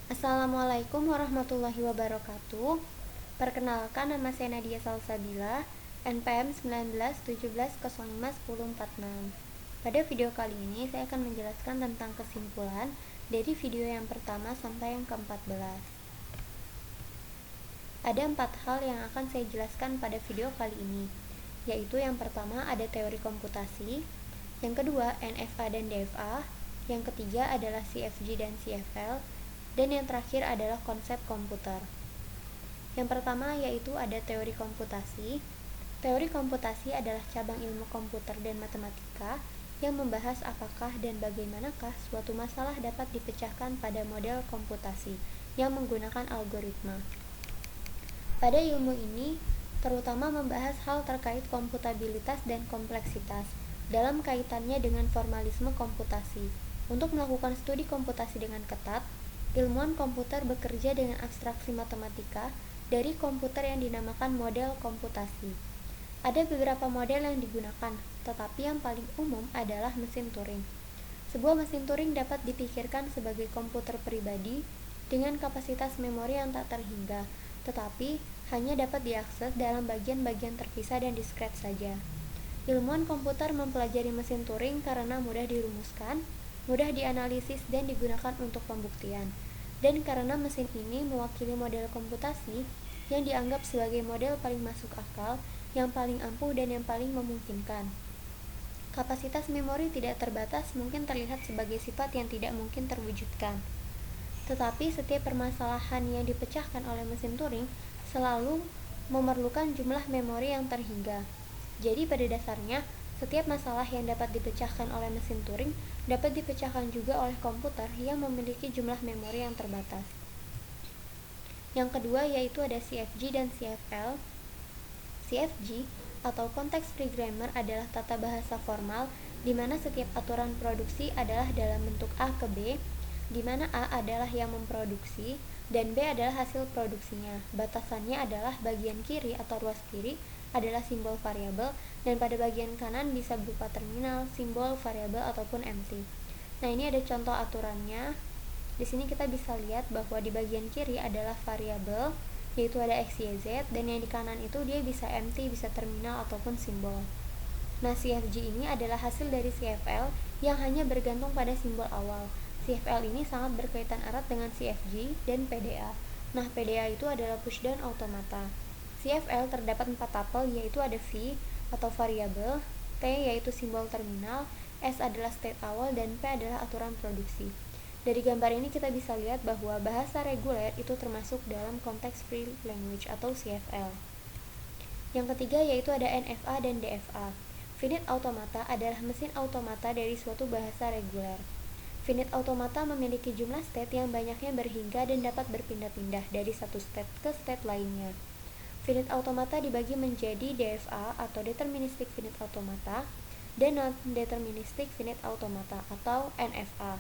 Assalamualaikum warahmatullahi wabarakatuh. Perkenalkan, nama saya Nadia Salsabila, NPM 1917051046. Pada video kali ini saya akan menjelaskan tentang kesimpulan dari video yang pertama sampai yang ke-14. Ada 4 hal yang akan saya jelaskan pada video kali ini, yaitu yang pertama ada teori komputasi, yang kedua NFA dan DFA, yang ketiga adalah CFG dan CFL, dan yang terakhir adalah konsep komputer. Yang pertama yaitu ada teori komputasi. Teori komputasi adalah cabang ilmu komputer dan matematika yang membahas apakah dan bagaimanakah suatu masalah dapat dipecahkan pada model komputasi yang menggunakan algoritma. Pada ilmu ini terutama membahas hal terkait komputabilitas dan kompleksitas dalam kaitannya dengan formalisme komputasi. Untuk melakukan studi komputasi dengan ketat, ilmuwan komputer bekerja dengan abstraksi matematika dari komputer yang dinamakan model komputasi. Ada beberapa model yang digunakan, tetapi yang paling umum adalah mesin Turing. Sebuah mesin Turing dapat dipikirkan sebagai komputer pribadi dengan kapasitas memori yang tak terhingga, tetapi hanya dapat diakses dalam bagian-bagian terpisah dan diskret saja. Ilmuwan komputer mempelajari mesin Turing karena mudah dirumuskan, mudah dianalisis dan digunakan untuk pembuktian, dan karena mesin ini mewakili model komputasi yang dianggap sebagai model paling masuk akal, yang paling ampuh dan yang paling memungkinkan. Kapasitas memori tidak terbatas mungkin terlihat sebagai sifat yang tidak mungkin terwujudkan. Tetapi setiap permasalahan yang dipecahkan oleh mesin Turing selalu memerlukan jumlah memori yang terhingga. Jadi pada dasarnya, setiap masalah yang dapat dipecahkan oleh mesin Turing dapat dipecahkan juga oleh komputer yang memiliki jumlah memori yang terbatas. Yang kedua yaitu ada CFG dan CFL. CFG atau Context Free Grammar adalah tata bahasa formal di mana setiap aturan produksi adalah dalam bentuk A ke B, di mana A adalah yang memproduksi dan B adalah hasil produksinya. Batasannya adalah bagian kiri atau ruas kiri adalah simbol variabel dan pada bagian kanan bisa berupa terminal, simbol variabel ataupun empty. Nah, ini ada contoh aturannya. Di sini kita bisa lihat bahwa di bagian kiri adalah variabel yaitu ada x, y, z, dan yang di kanan itu dia bisa empty, bisa terminal ataupun simbol. Nah, CFG ini adalah hasil dari CFL yang hanya bergantung pada simbol awal. CFL ini sangat berkaitan erat dengan CFG dan PDA. Nah, PDA itu adalah pushdown automata. CFL terdapat 4 tapel, yaitu ada V atau variabel, T yaitu simbol terminal, S adalah state awal, dan P adalah aturan produksi. Dari gambar ini kita bisa lihat bahwa bahasa reguler itu termasuk dalam konteks free language atau CFL. Yang ketiga yaitu ada NFA dan DFA. Finite automata adalah mesin automata dari suatu bahasa reguler. Finite automata memiliki jumlah state yang banyaknya berhingga dan dapat berpindah-pindah dari satu state ke state lainnya. Finite automata dibagi menjadi DFA atau deterministic finite automata dan non-deterministic finite automata atau NFA.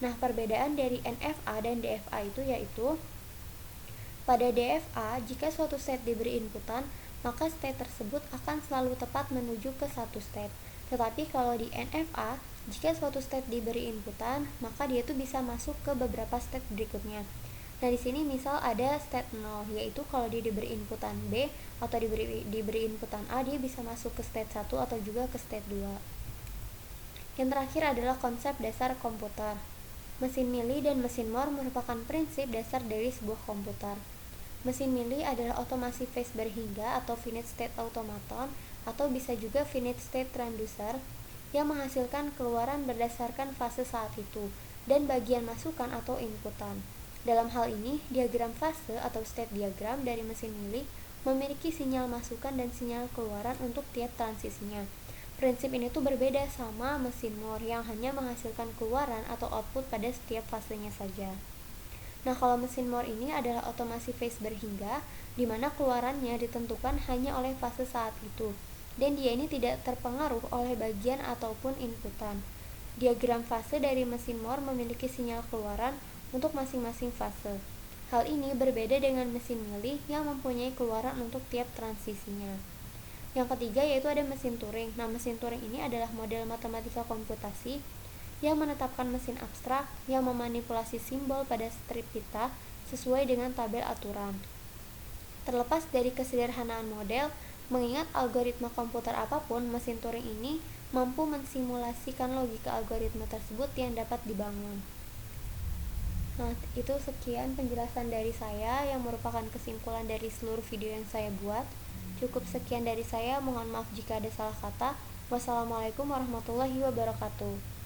Nah, perbedaan dari NFA dan DFA itu yaitu pada DFA, jika suatu state diberi inputan, maka state tersebut akan selalu tepat menuju ke satu state. Tetapi kalau di NFA, jika suatu state diberi inputan, maka dia itu bisa masuk ke beberapa state berikutnya. Nah, di sini misal ada state 0, yaitu kalau dia diberi inputan B atau diberi inputan A, dia bisa masuk ke state 1 atau juga ke state 2. Yang terakhir adalah konsep dasar komputer. Mesin Mili dan mesin Moore merupakan prinsip dasar dari sebuah komputer. Mesin Mili adalah otomasi phase berhingga atau finite state automaton atau bisa juga finite state transducer yang menghasilkan keluaran berdasarkan fase saat itu dan bagian masukan atau inputan. Dalam hal ini, diagram fase atau state diagram dari mesin Mili memiliki sinyal masukan dan sinyal keluaran untuk tiap transisinya. Prinsip ini tuh berbeda sama mesin Moore yang hanya menghasilkan keluaran atau output pada setiap fasenya saja. Nah, kalau mesin Moore ini adalah otomasi phase berhingga, di mana keluarannya ditentukan hanya oleh fase saat itu, dan dia ini tidak terpengaruh oleh bagian ataupun inputan. Diagram fase dari mesin Moore memiliki sinyal keluaran untuk masing-masing fase. Hal ini berbeda dengan mesin Mili yang mempunyai keluaran untuk tiap transisinya. Yang ketiga yaitu ada mesin Turing. Nah, mesin Turing ini adalah model matematika komputasi yang menetapkan mesin abstrak yang memanipulasi simbol pada strip pita sesuai dengan tabel aturan. Terlepas dari kesederhanaan model, mengingat algoritma komputer apapun, mesin Turing ini mampu mensimulasikan logika algoritma tersebut yang dapat dibangun. Nah, itu sekian penjelasan dari saya yang merupakan kesimpulan dari seluruh video yang saya buat. Cukup sekian dari saya, mohon maaf jika ada salah kata. Wassalamualaikum warahmatullahi wabarakatuh.